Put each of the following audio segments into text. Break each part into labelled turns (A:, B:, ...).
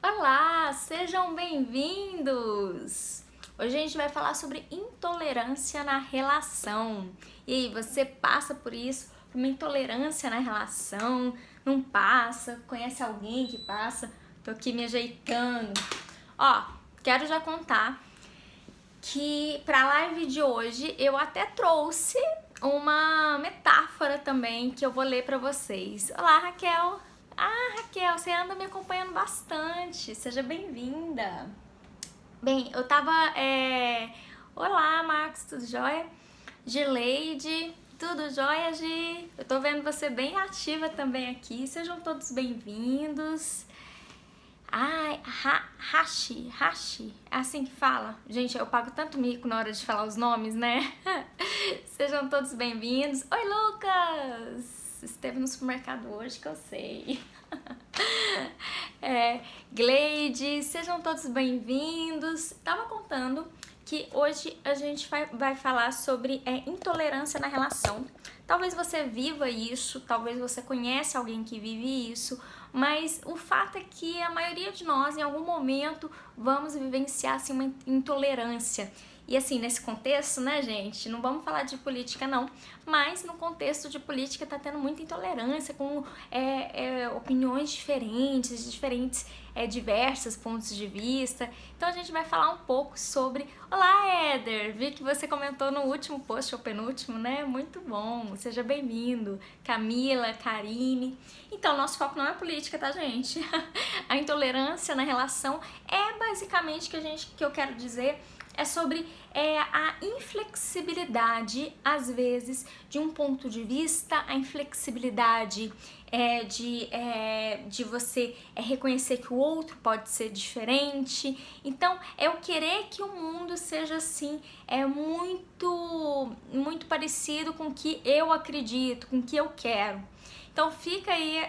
A: Olá, sejam bem-vindos! Hoje a gente vai falar sobre intolerância na relação. E aí, você passa por isso, por uma intolerância na relação? Não passa? Conhece alguém que passa? Tô aqui me ajeitando. Ó, quero já contar que pra live de hoje eu até trouxe uma metáfora também que eu vou ler pra vocês. Olá, Raquel! Raquel, você anda me acompanhando bastante, seja bem-vinda. Bem, eu tava. Olá, Marcos, tudo jóia? Gileide, tudo jóia, Gi? Eu tô vendo você bem ativa também aqui, sejam todos bem-vindos. Ai, Hashi, é assim que fala? Gente, eu pago tanto mico na hora de falar os nomes, né? Sejam todos bem-vindos. Oi, Lucas! Esteve no supermercado hoje que eu sei. Gleide, sejam todos bem-vindos. Tava contando que hoje a gente vai falar sobre intolerância na relação. Talvez você viva isso, talvez você conhece alguém que vive isso, mas o fato é que a maioria de nós, em algum momento, vamos vivenciar assim, uma intolerância. E assim, nesse contexto, né, gente, não vamos falar de política não, mas no contexto de política tá tendo muita intolerância com opiniões diferentes, diversos pontos de vista. Então a gente vai falar um pouco sobre... Olá, Éder! Vi que você comentou no último post, ou penúltimo, né? Muito bom! Seja bem-vindo! Camila, Karine... Então, nosso foco não é política, tá, gente? A intolerância na relação é basicamente que eu quero dizer é sobre a inflexibilidade, às vezes, de um ponto de vista, a inflexibilidade de você reconhecer que o outro pode ser diferente. Então, é o querer que o mundo seja assim, muito parecido com o que eu acredito, com o que eu quero. Então fica aí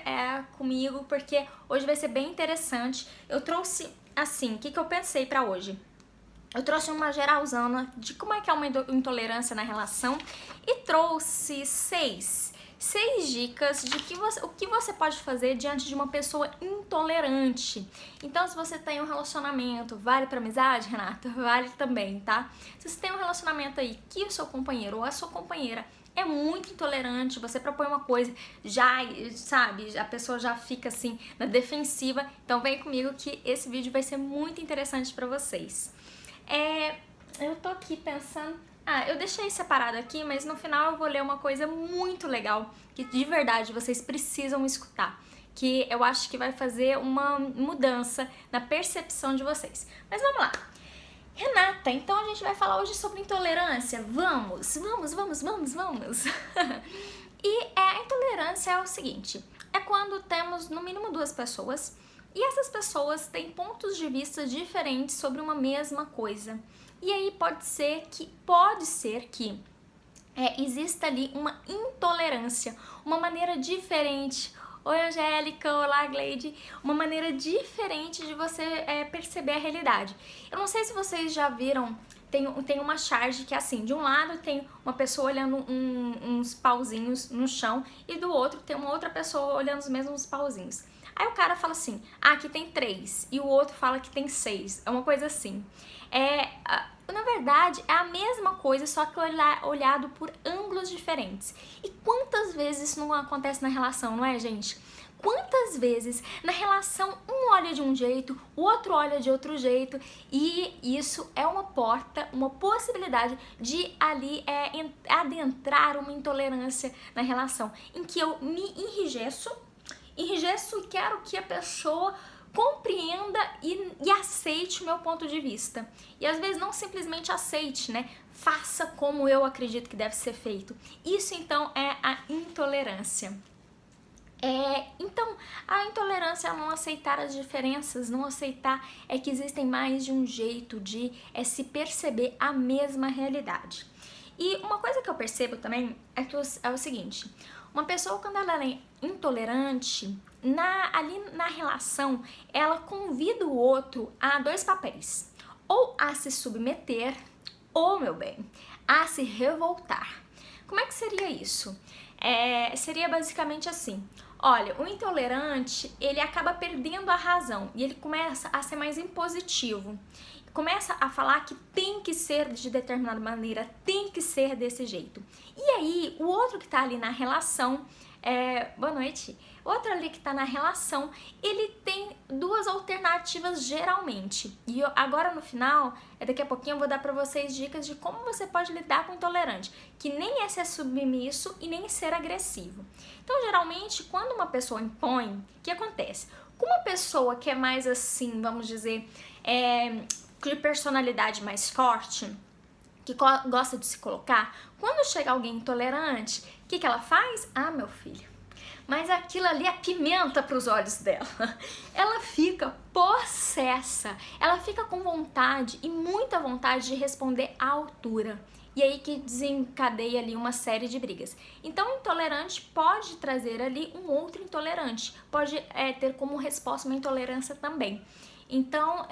A: comigo, porque hoje vai ser bem interessante. Eu trouxe, assim, o que eu pensei pra hoje? Eu trouxe uma geralzana de como é que é uma intolerância na relação e trouxe seis dicas de o que você pode fazer diante de uma pessoa intolerante. Então, se você tem um relacionamento, vale pra amizade, Renata? Vale também, tá? Se você tem um relacionamento aí que o seu companheiro ou a sua companheira é muito intolerante, você propõe uma coisa, já, sabe, a pessoa já fica assim na defensiva. Então vem comigo que esse vídeo vai ser muito interessante pra vocês. Eu tô aqui pensando... eu deixei separado aqui, mas no final eu vou ler uma coisa muito legal que de verdade vocês precisam escutar, que eu acho que vai fazer uma mudança na percepção de vocês. Mas vamos lá. Renata, então a gente vai falar hoje sobre intolerância? Vamos! E a intolerância é o seguinte, é quando temos no mínimo duas pessoas e essas pessoas têm pontos de vista diferentes sobre uma mesma coisa. E aí pode ser que exista ali uma intolerância, uma maneira diferente. Oi, Angélica, olá, Gleide. Uma maneira diferente de você perceber a realidade. Eu não sei se vocês já viram, tem uma charge que é assim, de um lado tem uma pessoa olhando uns pauzinhos no chão e do outro tem uma outra pessoa olhando os mesmos pauzinhos. Aí o cara fala assim, aqui tem 3, e o outro fala que tem 6, é uma coisa assim. Na verdade, é a mesma coisa, só que olhado por ângulos diferentes. E quantas vezes isso não acontece na relação, não é, gente? Quantas vezes na relação um olha de um jeito, o outro olha de outro jeito, e isso é uma porta, uma possibilidade de ali adentrar uma intolerância na relação, em que eu me enrijeço e quero que a pessoa compreenda e aceite o meu ponto de vista. E às vezes não simplesmente aceite, né? Faça como eu acredito que deve ser feito. Isso então é a intolerância. Então, a intolerância é não aceitar as diferenças, não aceitar que existem mais de um jeito de se perceber a mesma realidade. E uma coisa que eu percebo também é o seguinte, uma pessoa quando ela é intolerante, ali na relação, ela convida o outro a 2 papéis, ou a se submeter, ou, meu bem, a se revoltar. Como é que seria isso? Seria basicamente assim, Olha, o intolerante, ele acaba perdendo a razão e ele começa a ser mais impositivo. Começa a falar que tem que ser de determinada maneira, tem que ser desse jeito. E aí, o outro que tá ali na relação, boa noite, outro ali que tá na relação, ele tem duas alternativas geralmente. E agora no final, daqui a pouquinho eu vou dar pra vocês dicas de como você pode lidar com o intolerante, que nem é ser submisso e nem ser agressivo. Então, geralmente, quando uma pessoa impõe, o que acontece? Com uma pessoa que é mais assim, vamos dizer, de personalidade mais forte, que gosta de se colocar, quando chega alguém intolerante, o que ela faz? Ah, meu filho, mas aquilo ali é pimenta para os olhos dela. Ela fica possessa, ela fica com vontade e muita vontade de responder à altura. E aí que desencadeia ali uma série de brigas. Então, o intolerante pode trazer ali um outro intolerante, pode ter como resposta uma intolerância também. Então,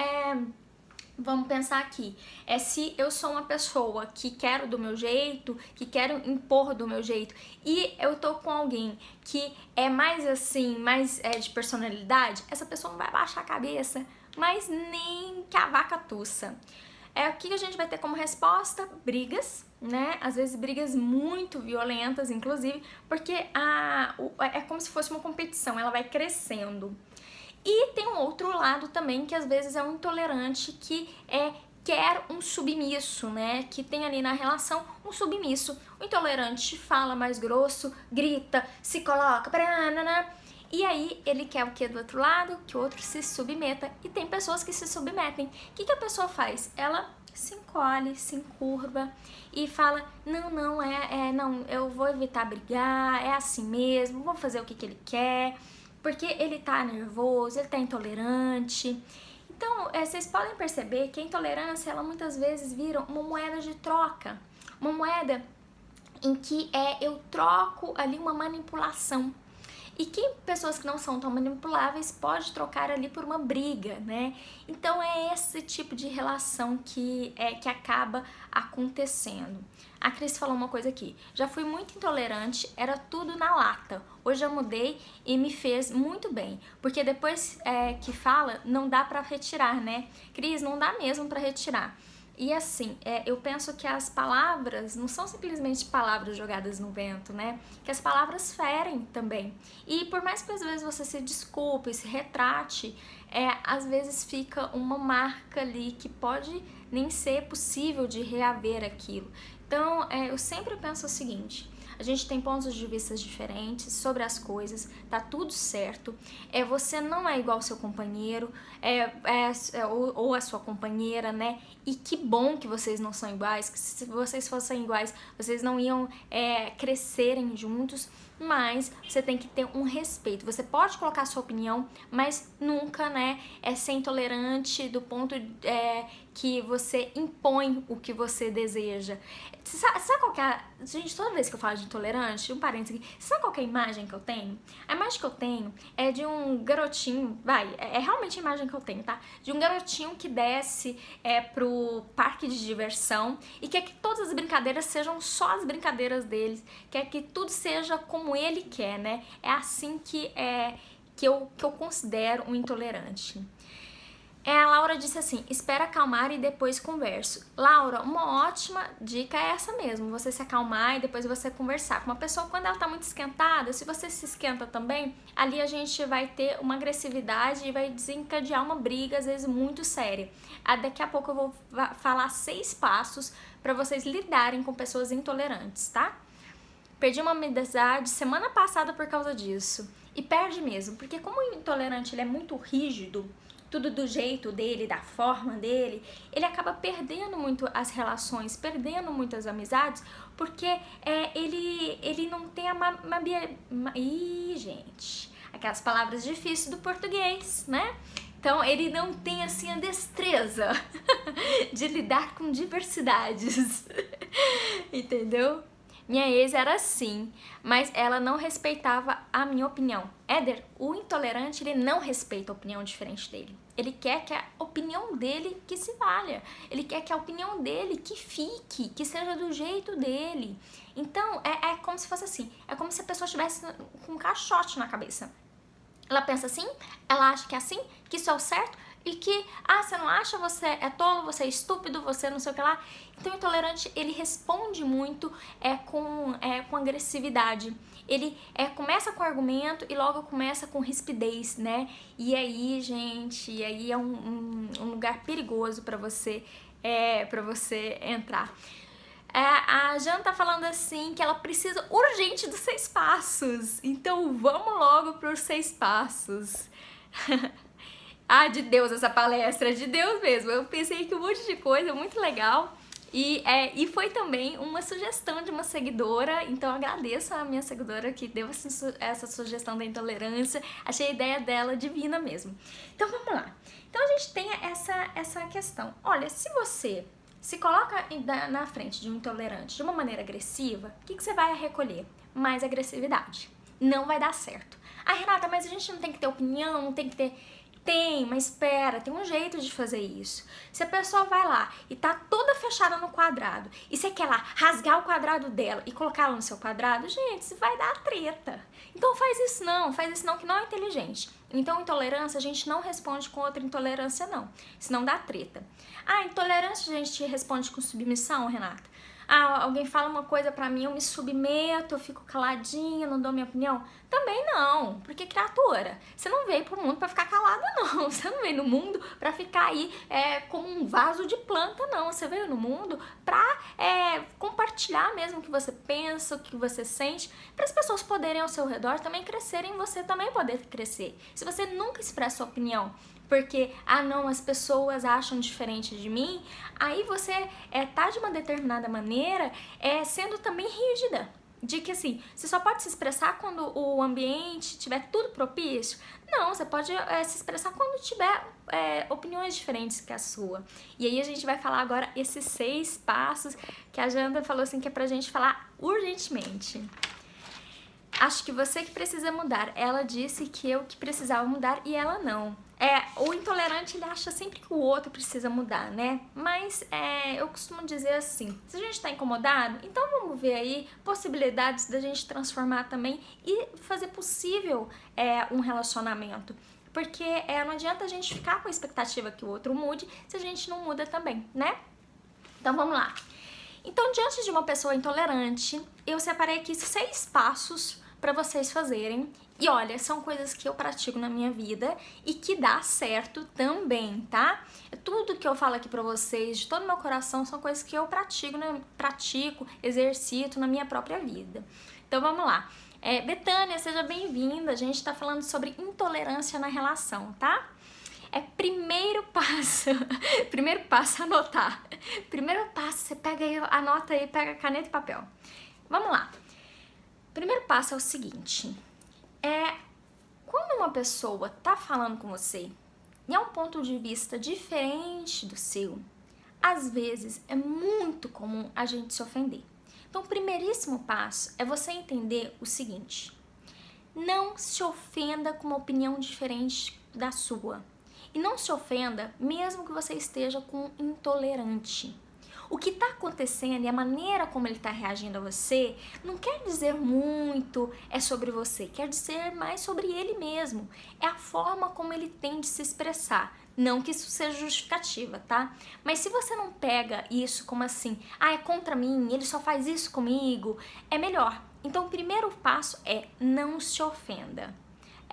A: vamos pensar aqui, se eu sou uma pessoa que quero do meu jeito, que quero impor do meu jeito, e eu tô com alguém que é mais assim, mais de personalidade, essa pessoa não vai baixar a cabeça, mas nem que a vaca tussa. O que a gente vai ter como resposta? Brigas, né? Às vezes brigas muito violentas, inclusive, porque é como se fosse uma competição, ela vai crescendo. E tem um outro lado também, que às vezes é um intolerante que quer um submisso, né? Que tem ali na relação um submisso. O intolerante fala mais grosso, grita, se coloca, e aí ele quer o que do outro lado? Que o outro se submeta. E tem pessoas que se submetem. O que a pessoa faz? Ela se encolhe, se encurva e fala, não, eu vou evitar brigar, é assim mesmo, vou fazer o que ele quer, porque ele tá nervoso, ele tá intolerante. Então, vocês podem perceber que a intolerância, ela muitas vezes vira uma moeda de troca, uma moeda em que eu troco ali uma manipulação. E que pessoas que não são tão manipuláveis pode trocar ali por uma briga, né? Então é esse tipo de relação que acaba acontecendo. A Cris falou uma coisa aqui, já fui muito intolerante, era tudo na lata. Hoje eu mudei e me fez muito bem, porque depois que fala, não dá pra retirar, né? Cris, não dá mesmo pra retirar. E assim, eu penso que as palavras não são simplesmente palavras jogadas no vento, né? Que as palavras ferem também. E por mais que às vezes você se desculpe, se retrate, às vezes fica uma marca ali que pode nem ser possível de reaver aquilo. Então, eu sempre penso o seguinte, a gente tem pontos de vista diferentes sobre as coisas, tá tudo certo. Você não é igual ao seu companheiro ou a sua companheira, né? E que bom que vocês não são iguais, que se vocês fossem iguais, vocês não iam crescerem juntos, mas você tem que ter um respeito. Você pode colocar a sua opinião, mas nunca, né, ser intolerante do ponto que você impõe o que você deseja. Sabe qual que é? Gente, toda vez que eu falo de intolerante, um parênteses aqui, sabe qual que é a imagem que eu tenho? A imagem que eu tenho é de um garotinho, é realmente a imagem que eu tenho, tá? De um garotinho que desce pro parque de diversão e quer que todas as brincadeiras sejam só as brincadeiras deles, quer que tudo seja como ele quer, né? É assim que eu considero um intolerante. A Laura disse assim, espera acalmar e depois converso. Laura, uma ótima dica é essa mesmo, você se acalmar e depois você conversar. Com uma pessoa, quando ela tá muito esquentada, se você se esquenta também, ali a gente vai ter uma agressividade e vai desencadear uma briga, às vezes muito séria. Daqui a pouco eu vou falar 6 passos para vocês lidarem com pessoas intolerantes, tá? Perdi uma amizade semana passada por causa disso. E perde mesmo, porque como o intolerante ele é muito rígido, tudo do jeito dele, da forma dele, ele acaba perdendo muito as relações, perdendo muitas amizades, porque ele não tem Ih, gente, aquelas palavras difíceis do português, né? Então, ele não tem, assim, a destreza de lidar com diversidades, entendeu? minha ex era assim, mas ela não respeitava a minha opinião. Éder, o intolerante, ele não respeita a opinião diferente dele. Ele quer que a opinião dele que se valha. Ele quer que a opinião dele que fique, que seja do jeito dele. Então, é como se fosse assim. É como se a pessoa estivesse com um caixote na cabeça. Ela pensa assim, ela acha que é assim, que isso é o certo, e que, você não acha, você é tolo, você é estúpido, você não sei o que lá. Então o intolerante, ele responde muito com agressividade. Ele começa com argumento e logo começa com rispidez, né? E aí, gente, aí é um lugar perigoso para você entrar. A Jana tá falando assim que ela precisa urgente dos 6 passos. Então vamos logo para os 6 passos. De Deus essa palestra, de Deus mesmo. Eu pensei que um monte de coisa muito legal. E foi também uma sugestão de uma seguidora, então eu agradeço a minha seguidora que deu essa sugestão da intolerância. Achei a ideia dela divina mesmo. Então vamos lá. Então a gente tem essa questão. Olha, se você se coloca na frente de um intolerante de uma maneira agressiva, o que você vai recolher? Mais agressividade. Não vai dar certo. Renata, mas a gente não tem que ter opinião, não tem que ter... Tem, mas espera, tem um jeito de fazer isso. Se a pessoa vai lá e tá toda fechada no quadrado e você quer lá rasgar o quadrado dela e colocá-la no seu quadrado, gente, isso vai dar treta. Então faz isso não, que não é inteligente. Então intolerância a gente não responde com outra intolerância não, senão dá treta. Intolerância a gente responde com submissão, Renata? Alguém fala uma coisa pra mim, eu me submeto, eu fico caladinha, não dou minha opinião? Também não, porque criatura, você não veio pro mundo pra ficar calada não, você não veio no mundo pra ficar aí como um vaso de planta não, você veio no mundo pra compartilhar mesmo o que você pensa, o que você sente, para as pessoas poderem ao seu redor também crescerem, você também poder crescer. Se você nunca expressa sua opinião, porque, não, as pessoas acham diferente de mim, aí você tá de uma determinada maneira sendo também rígida. De que assim, você só pode se expressar quando o ambiente tiver tudo propício? Não, você pode se expressar quando tiver opiniões diferentes que a sua. E aí a gente vai falar agora esses 6 passos que a Janda falou assim que é pra gente falar urgentemente. Acho que você que precisa mudar. Ela disse que eu que precisava mudar e ela não. O intolerante, ele acha sempre que o outro precisa mudar, né? Mas eu costumo dizer assim, se a gente tá incomodado, então vamos ver aí possibilidades da gente transformar também e fazer possível um relacionamento. Porque não adianta a gente ficar com a expectativa que o outro mude se a gente não muda também, né? Então vamos lá. Então, diante de uma pessoa intolerante, eu separei aqui 6 passos para vocês fazerem. E olha, são coisas que eu pratico na minha vida e que dá certo também, tá? Tudo que eu falo aqui pra vocês, de todo meu coração, são coisas que eu pratico, exercito na minha própria vida. Então vamos lá. Betânia, seja bem-vinda. A gente tá falando sobre intolerância na relação, tá? Primeiro passo, anotar. Primeiro passo, você pega aí, anota aí, pega caneta e papel. Vamos lá. Primeiro passo é o seguinte, quando uma pessoa tá falando com você e é um ponto de vista diferente do seu, às vezes é muito comum a gente se ofender. Então, o primeiríssimo passo é você entender o seguinte, não se ofenda com uma opinião diferente da sua. E não se ofenda mesmo que você esteja com um intolerante. O que está acontecendo e a maneira como ele está reagindo a você não quer dizer muito sobre você, quer dizer mais sobre ele mesmo. É a forma como ele tem de se expressar. Não que isso seja justificativa, tá? Mas se você não pega isso como assim, é contra mim, ele só faz isso comigo, é melhor. Então o primeiro passo é não se ofenda.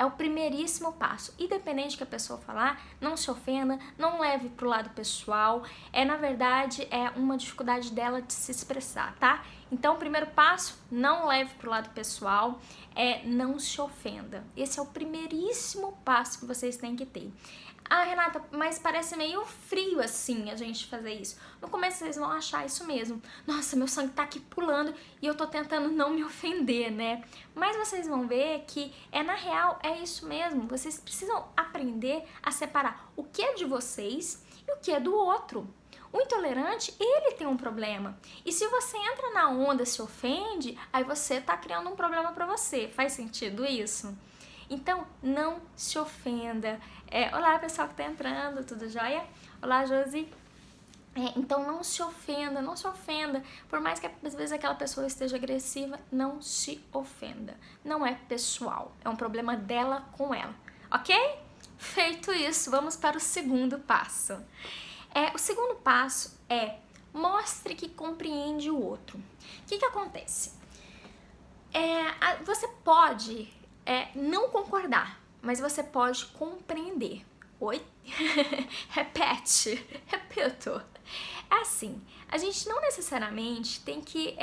A: É o primeiríssimo passo. Independente do que a pessoa falar, não se ofenda, não leve pro lado pessoal. Na verdade, é uma dificuldade dela de se expressar, tá? Então, o primeiro passo, não leve pro lado pessoal, não se ofenda. Esse é o primeiríssimo passo que vocês têm que ter. Renata, mas parece meio frio assim a gente fazer isso. No começo vocês vão achar isso mesmo. Nossa, meu sangue tá aqui pulando e eu tô tentando não me ofender, né? Mas vocês vão ver que na real é isso mesmo. Vocês precisam aprender a separar o que é de vocês e o que é do outro. O intolerante, ele tem um problema. E se você entra na onda, se ofende, aí você tá criando um problema para você. Faz sentido isso? Então, não se ofenda. Olá, pessoal que tá entrando, tudo jóia? Olá, Josi. Então, não se ofenda, não se ofenda. Por mais que às vezes aquela pessoa esteja agressiva, não se ofenda. Não é pessoal, é um problema dela com ela, ok? Feito isso, vamos para o segundo passo. O segundo passo é mostre que compreende o outro. O que acontece? Você pode não concordar, mas você pode compreender. Oi? Repito. É assim, a gente não necessariamente tem que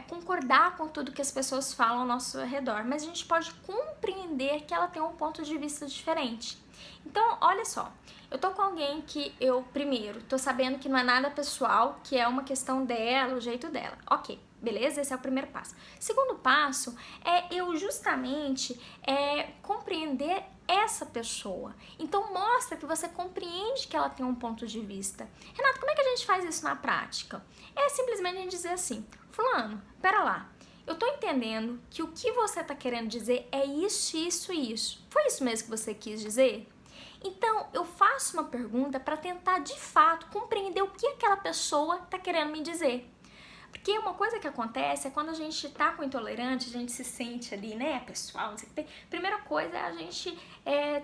A: concordar com tudo que as pessoas falam ao nosso redor, mas a gente pode compreender que ela tem um ponto de vista diferente. Então, olha só, eu tô com alguém que eu, primeiro, tô sabendo que não é nada pessoal, que é uma questão dela, o jeito dela. Ok, beleza? Esse é o primeiro passo. Segundo passo é eu justamente compreender essa pessoa. Então, mostra que você compreende que ela tem um ponto de vista. Renato, como é que a gente faz isso na prática? É simplesmente a gente dizer assim, fulano, pera lá, eu tô entendendo que o que você tá querendo dizer é isso, isso e isso. Foi isso mesmo que você quis dizer? Então, eu faço uma pergunta para tentar, de fato, compreender o que aquela pessoa tá querendo me dizer. Porque uma coisa que acontece é quando a gente tá com intolerante, a gente se sente ali, né, pessoal, não sei o que tem. Primeira coisa é a gente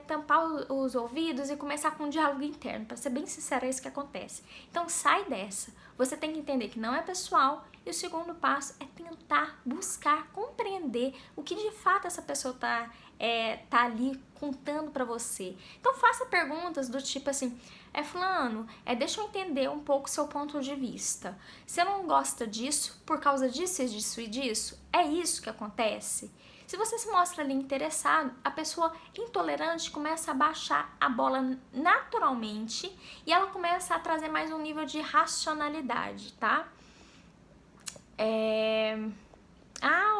A: tampar os ouvidos e começar com um diálogo interno. Pra ser bem sincera, é isso que acontece. Então sai dessa. Você tem que entender que não é pessoal. E o segundo passo é tentar buscar compreender o que de fato essa pessoa tá ali contando pra você. Então faça perguntas do tipo assim, fulano, deixa eu entender um pouco o seu ponto de vista. Você não gosta disso por causa disso, disso e disso? É isso que acontece? Se você se mostra ali interessado, a pessoa intolerante começa a baixar a bola naturalmente e ela começa a trazer mais um nível de racionalidade, tá?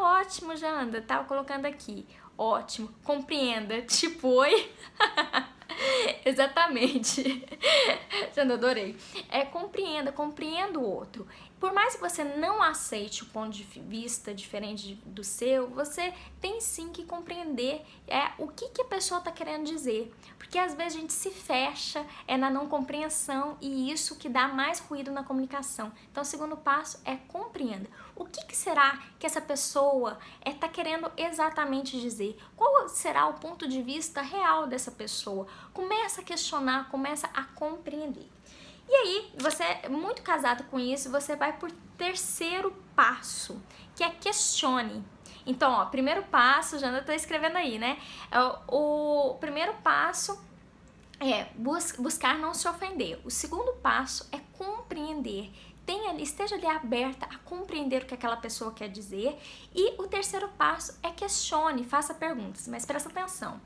A: Ótimo, Janda, tava colocando aqui. Ótimo, compreenda, tipo, oi? Exatamente. Janda, adorei. Compreenda o outro. Por mais que você não aceite o ponto de vista diferente do seu, você tem sim que compreender o que a pessoa está querendo dizer. Porque às vezes a gente se fecha na não compreensão e isso que dá mais ruído na comunicação. Então o segundo passo é compreenda. O que será que essa pessoa está querendo exatamente dizer? Qual será o ponto de vista real dessa pessoa? Começa a questionar, começa a compreender. E aí, você é muito casado com isso, você vai por terceiro passo, que é questione. Então, ó, primeiro passo, já tá escrevendo aí, né? O primeiro passo é buscar não se ofender. O segundo passo é compreender. Esteja ali aberta a compreender o que aquela pessoa quer dizer. E o terceiro passo é questione, faça perguntas, mas presta atenção.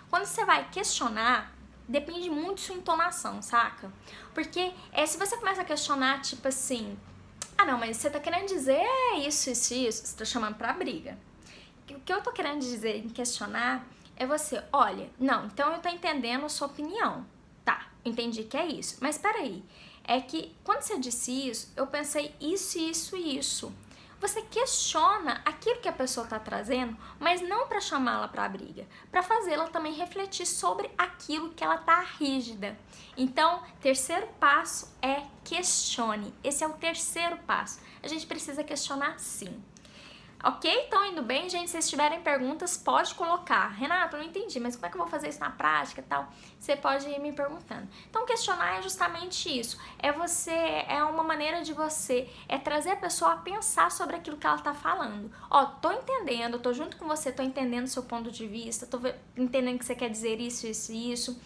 A: Quando você vai questionar, depende muito de sua entonação, saca? Porque se você começa a questionar, tipo assim, não, mas você tá querendo dizer isso, você tá chamando pra briga. O que eu tô querendo dizer em questionar é você, olha, não, então eu tô entendendo a sua opinião. Tá, entendi que é isso, mas peraí, é que quando você disse isso, eu pensei isso, isso e isso. Você questiona aquilo que a pessoa está trazendo, mas não para chamá-la para a briga, para fazê-la também refletir sobre aquilo que ela está rígida. Então, terceiro passo é questione. Esse é o terceiro passo. A gente precisa questionar sim. Ok? Estão indo bem, gente? Se vocês tiverem perguntas, pode colocar. Renato, eu não entendi, mas como é que eu vou fazer isso na prática e tal? Você pode ir me perguntando. Então, questionar é justamente isso. É uma maneira de você trazer a pessoa a pensar sobre aquilo que ela tá falando. Ó, tô entendendo, tô junto com você, tô entendendo o seu ponto de vista, tô entendendo que você quer dizer isso, isso e isso.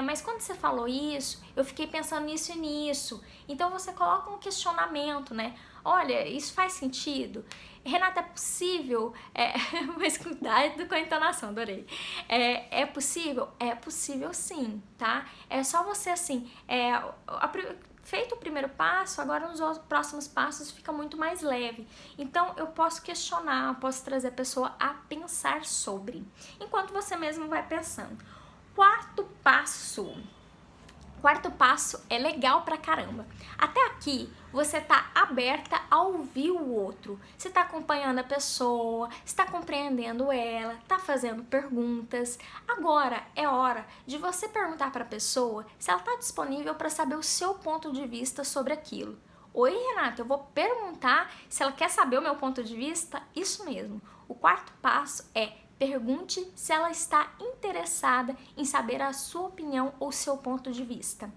A: Mas quando você falou isso, eu fiquei pensando nisso e nisso. Então, você coloca um questionamento, né? Olha, isso faz sentido? Renata, é possível? Mas cuidado com a entonação, adorei. É possível? É possível sim, tá? É só você assim, feito o primeiro passo, agora nos próximos passos fica muito mais leve. Então eu posso questionar, eu posso trazer a pessoa a pensar sobre, enquanto você mesmo vai pensando. Quarto passo Quarto passo é legal pra caramba. Até aqui, você tá aberta a ouvir o outro. Você tá acompanhando a pessoa, está compreendendo ela, tá fazendo perguntas. Agora é hora de você perguntar pra pessoa se ela tá disponível para saber o seu ponto de vista sobre aquilo. Oi, Renata, eu vou perguntar se ela quer saber o meu ponto de vista? Isso mesmo. O quarto passo é: pergunte se ela está interessada em saber a sua opinião ou seu ponto de vista.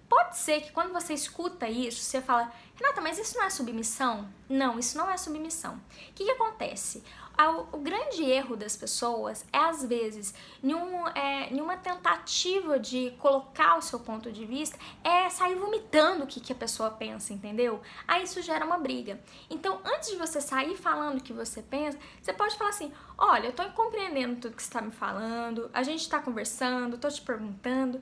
A: Pode ser que quando você escuta isso, você fala: Renata, mas isso não é submissão? Não, isso não é submissão. O que acontece? O grande erro das pessoas é, às vezes, em uma tentativa de colocar o seu ponto de vista, é sair vomitando o que a pessoa pensa, entendeu? Aí isso gera uma briga. Então, antes de você sair falando o que você pensa, você pode falar assim: olha, eu tô compreendendo tudo que você tá me falando, a gente tá conversando, tô te perguntando,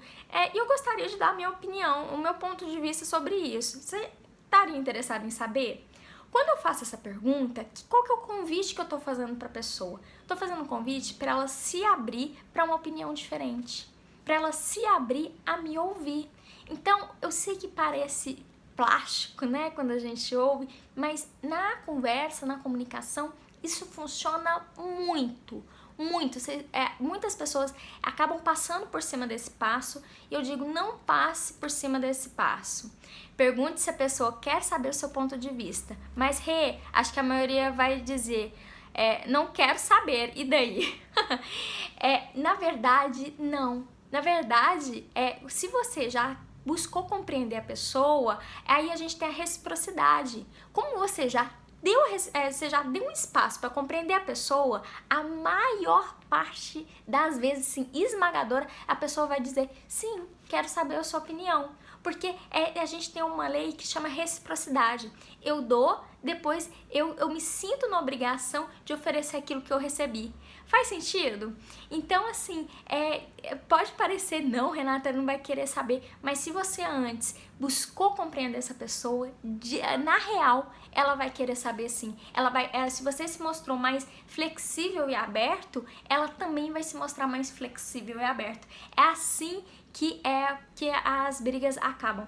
A: e eu gostaria de dar a minha opinião, o meu ponto de vista sobre isso. Você estaria interessado em saber? Quando eu faço essa pergunta, qual que é o convite que eu tô fazendo pra pessoa? Tô fazendo um convite para ela se abrir para uma opinião diferente, para ela se abrir a me ouvir. Então, eu sei que parece plástico, né, quando a gente ouve, mas na conversa, na comunicação, isso funciona muito. Muitas pessoas acabam passando por cima desse passo, e eu digo: não passe por cima desse passo. Pergunte se a pessoa quer saber o seu ponto de vista. Mas, acho que a maioria vai dizer: não quero saber, e daí? Na verdade, não. Na verdade, se você já buscou compreender a pessoa, aí a gente tem a reciprocidade. Como você já deu um espaço para compreender a pessoa, a maior parte das vezes, sim, esmagadora, a pessoa vai dizer: sim, quero saber a sua opinião. Porque a gente tem uma lei que chama reciprocidade. Eu dou, depois eu me sinto na obrigação de oferecer aquilo que eu recebi. Faz sentido? Então, assim, pode parecer: não, Renata não vai querer saber, mas se você antes buscou compreender essa pessoa, na real, ela vai querer saber, sim. Se você se mostrou mais flexível e aberto, ela também vai se mostrar mais flexível e aberto. É assim que as brigas acabam.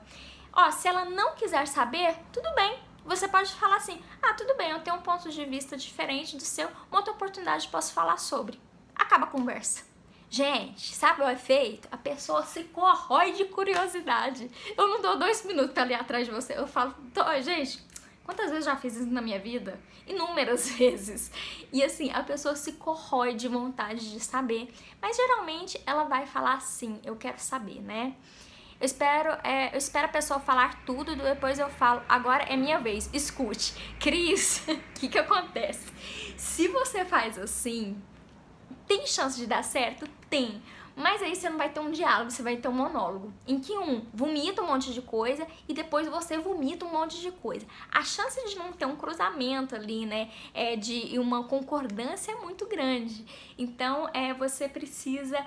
A: Se ela não quiser saber, tudo bem. Você pode falar assim: tudo bem, eu tenho um ponto de vista diferente do seu, uma outra oportunidade posso falar sobre. Acaba a conversa. Gente, sabe o efeito? A pessoa se corrói de curiosidade. Eu não dou 2 minutos pra ali atrás de você. Eu falo: gente, quantas vezes eu já fiz isso na minha vida? Inúmeras vezes. E assim, a pessoa se corrói de vontade de saber. Mas geralmente ela vai falar: sim, eu quero saber, né? Eu espero a pessoa falar tudo, depois eu falo: agora é minha vez, escute. Cris, o que acontece? Se você faz assim, tem chance de dar certo? Tem. Mas aí você não vai ter um diálogo, você vai ter um monólogo, em que vomita um monte de coisa e depois você vomita um monte de coisa. A chance de não ter um cruzamento ali, né, de uma concordância é muito grande. Então, você precisa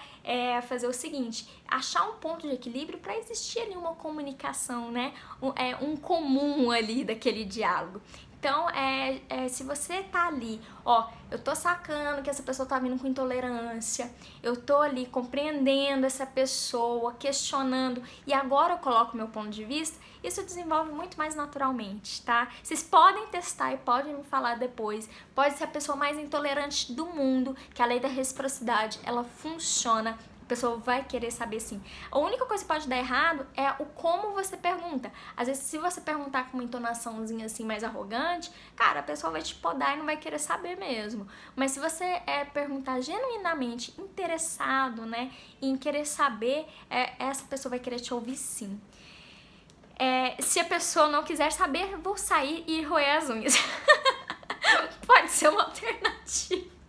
A: fazer o seguinte: achar um ponto de equilíbrio para existir ali uma comunicação, né, um comum ali daquele diálogo. Então, se você tá ali, eu tô sacando que essa pessoa tá vindo com intolerância, eu tô ali compreendendo essa pessoa, questionando, e agora eu coloco meu ponto de vista, isso desenvolve muito mais naturalmente, tá? Vocês podem testar e podem me falar depois. Pode ser a pessoa mais intolerante do mundo, que a lei da reciprocidade, ela funciona. A pessoa vai querer saber, sim. A única coisa que pode dar errado é o como você pergunta. Às vezes, se você perguntar com uma entonaçãozinha assim mais arrogante, cara, a pessoa vai te podar e não vai querer saber mesmo. Mas se você perguntar genuinamente interessado, né, em querer saber, essa pessoa vai querer te ouvir, sim. Se a pessoa não quiser saber, vou sair e roer as unhas. Pode ser uma alternativa.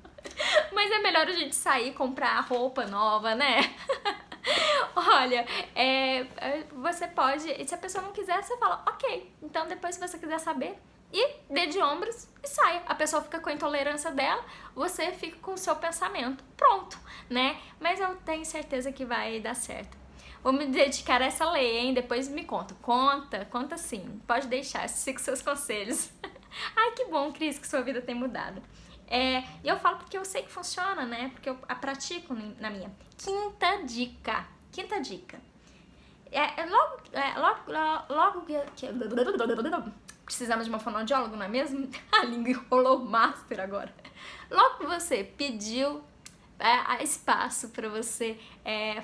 A: Mas é melhor a gente sair e comprar roupa nova, né? Olha, você pode... Se a pessoa não quiser, você fala: ok, então depois, se você quiser saber, e dê de ombros e saia. A pessoa fica com a intolerância dela, você fica com o seu pensamento. Pronto, né? Mas eu tenho certeza que vai dar certo. Vou me dedicar a essa lei, hein? Depois me conta. Conta sim. Pode deixar, siga seus conselhos. Ai, que bom, Cris, que sua vida tem mudado. E eu falo porque eu sei que funciona, né? Porque eu a pratico na minha. Quinta dica. Logo que precisamos de uma fonoaudióloga, não é mesmo? A língua enrolou master agora. Logo que você pediu espaço para você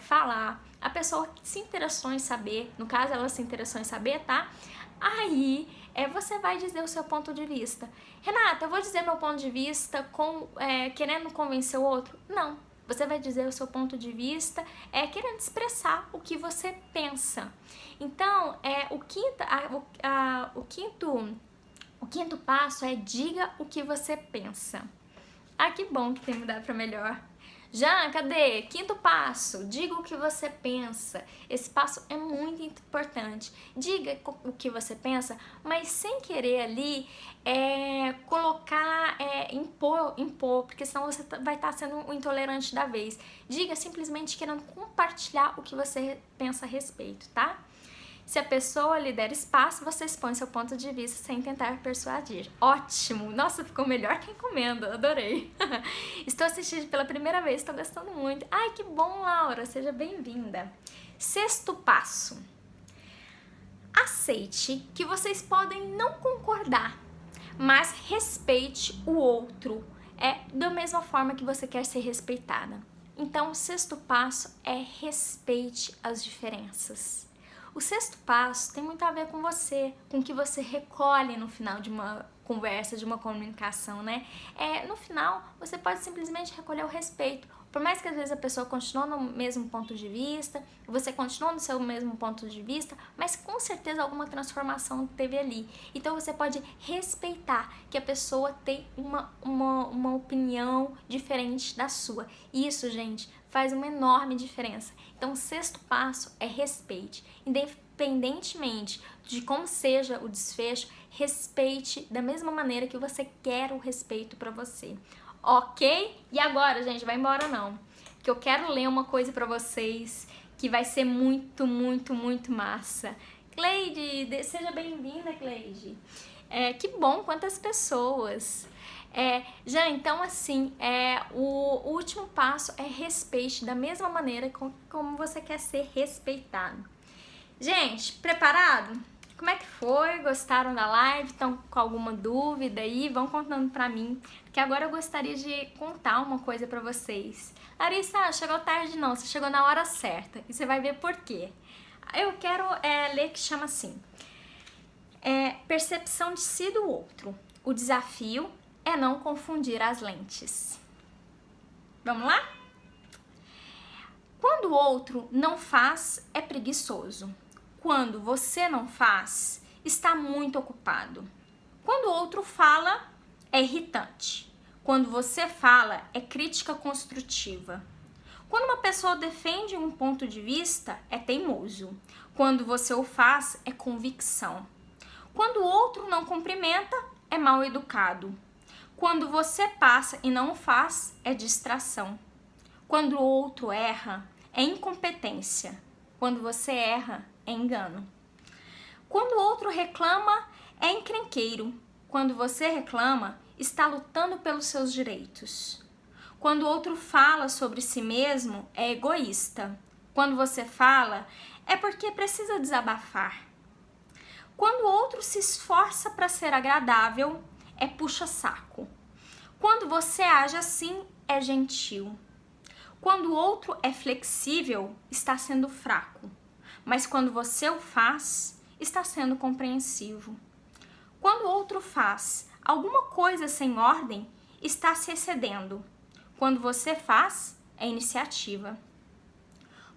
A: falar, a pessoa se interessou em saber, no caso ela se interessou em saber, tá? Aí você vai dizer o seu ponto de vista. Renata, eu vou dizer meu ponto de vista querendo convencer o outro? Não. Você vai dizer o seu ponto de vista querendo expressar o que você pensa. Então, o quinto passo é diga o que você pensa. Ah, que bom que tem mudado para melhor. Já, cadê? Quinto passo, diga o que você pensa. Esse passo é muito importante. Diga o que você pensa, mas sem querer ali impor, porque senão você vai estar sendo um intolerante da vez. Diga simplesmente querendo compartilhar o que você pensa a respeito, tá? Se a pessoa lhe der espaço, você expõe seu ponto de vista sem tentar persuadir. Ótimo! Nossa, ficou melhor que encomenda, adorei! Estou assistindo pela primeira vez, estou gostando muito. Ai, que bom, Laura! Seja bem-vinda! Sexto passo. Aceite que vocês podem não concordar, mas respeite o outro. Da mesma forma que você quer ser respeitada. Então, o sexto passo é respeite as diferenças. O sexto passo tem muito a ver com você, com o que você recolhe no final de uma conversa, de uma comunicação, né? No final, você pode simplesmente recolher o respeito. Por mais que às vezes a pessoa continue no mesmo ponto de vista, você continua no seu mesmo ponto de vista, mas com certeza alguma transformação teve ali. Então você pode respeitar que a pessoa tem uma opinião diferente da sua. Isso, gente, faz uma enorme diferença. Então, o sexto passo é respeite. Independentemente de como seja o desfecho, respeite da mesma maneira que você quer o respeito para você. Ok? E agora, gente, vai embora não, que eu quero ler uma coisa pra vocês que vai ser muito, muito, muito massa. Cleide, seja bem-vinda, Cleide. Que bom, quantas pessoas. Já, então, assim, o último passo é respeite da mesma maneira como você quer ser respeitado. Gente, preparado? Como é que foi? Gostaram da live? Estão com alguma dúvida aí? Vão contando pra mim, porque agora eu gostaria de contar uma coisa pra vocês. Larissa, chegou tarde não, você chegou na hora certa e você vai ver por quê. Eu quero ler que chama assim, percepção de si do outro. O desafio é não confundir as lentes. Vamos lá? Quando o outro não faz, é preguiçoso. Quando você não faz, está muito ocupado. Quando o outro fala, é irritante. Quando você fala, é crítica construtiva. Quando uma pessoa defende um ponto de vista, é teimoso. Quando você o faz, é convicção. Quando o outro não cumprimenta, é mal educado. Quando você passa e não o faz, é distração. Quando o outro erra, é incompetência. Quando você erra, é engano. Quando o outro reclama, é encrenqueiro. Quando você reclama, está lutando pelos seus direitos. Quando o outro fala sobre si mesmo, é egoísta. Quando você fala, é porque precisa desabafar. Quando o outro se esforça para ser agradável, é puxa-saco. Quando você age assim, é gentil. Quando o outro é flexível, está sendo fraco. Mas quando você o faz, está sendo compreensivo. Quando o outro faz alguma coisa sem ordem, está se excedendo. Quando você faz, é iniciativa.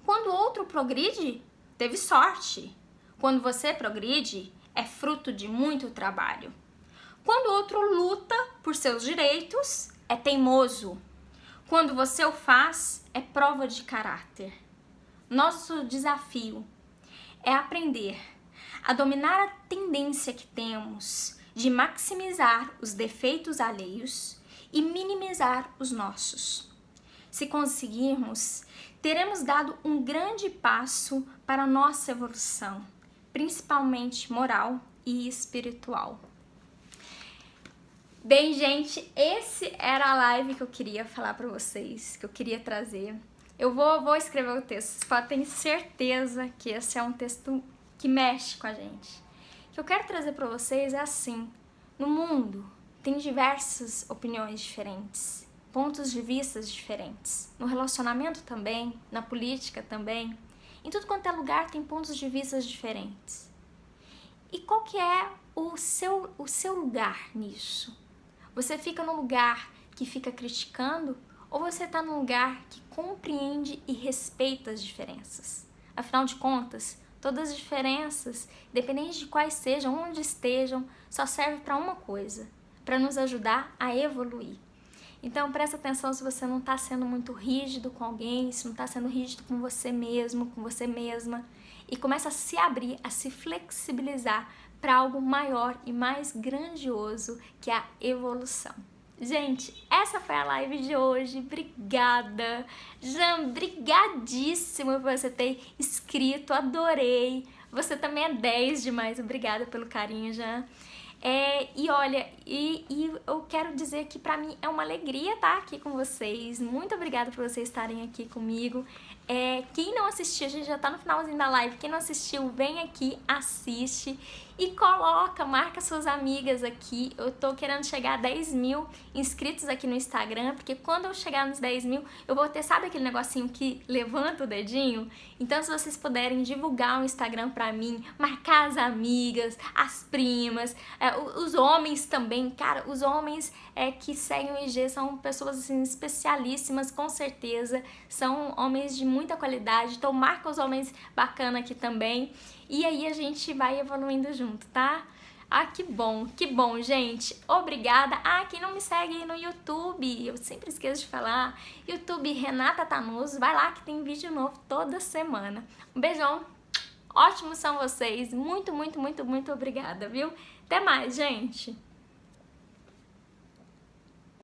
A: Quando o outro progride, teve sorte. Quando você progride, é fruto de muito trabalho. Quando o outro luta por seus direitos, é teimoso. Quando você o faz, é prova de caráter. Nosso desafio é aprender a dominar a tendência que temos de maximizar os defeitos alheios e minimizar os nossos. Se conseguirmos, teremos dado um grande passo para a nossa evolução, principalmente moral e espiritual. Bem, gente, esse era a live que eu queria falar para vocês, que eu queria trazer. vou escrever o texto, vocês podem ter certeza que esse é um texto que mexe com a gente. O que eu quero trazer para vocês é assim: no mundo tem diversas opiniões diferentes, pontos de vista diferentes. No relacionamento também, na política também. Em tudo quanto é lugar tem pontos de vista diferentes. E qual que é o seu lugar nisso? Você fica no lugar que fica criticando ou você está num lugar que compreende e respeita as diferenças? Afinal de contas, todas as diferenças, independente de quais sejam, onde estejam, só servem para uma coisa: para nos ajudar a evoluir. Então presta atenção se você não está sendo muito rígido com alguém, se não está sendo rígido com você mesmo, com você mesma, e começa a se abrir, a se flexibilizar para algo maior e mais grandioso, que é a evolução. Gente, essa foi a live de hoje. Obrigada, Jan, brigadíssimo por você ter escrito, adorei. Você também é 10 demais, obrigada pelo carinho, Jan. E olha, eu quero dizer que pra mim é uma alegria estar aqui com vocês. Muito obrigada por vocês estarem aqui comigo. Quem não assistiu, a gente já tá no finalzinho da live. Quem não assistiu, vem aqui, assiste e marca suas amigas aqui. Eu tô querendo chegar a 10 mil inscritos aqui no Instagram, porque quando eu chegar nos 10 mil, eu vou ter, sabe aquele negocinho que levanta o dedinho? Então, se vocês puderem divulgar o Instagram pra mim, marcar as amigas, as primas, os homens também, cara, os homens que seguem o IG são pessoas assim, especialíssimas, com certeza, são homens de muita qualidade, então marca os homens bacana aqui também, e aí a gente vai evoluindo junto, tá? Ah, que bom, gente, obrigada. Quem não me segue no YouTube, eu sempre esqueço de falar, YouTube Renata Tanuso, vai lá que tem vídeo novo toda semana. Um beijão, ótimos são vocês, muito, muito, muito, muito obrigada, viu? Até mais, gente!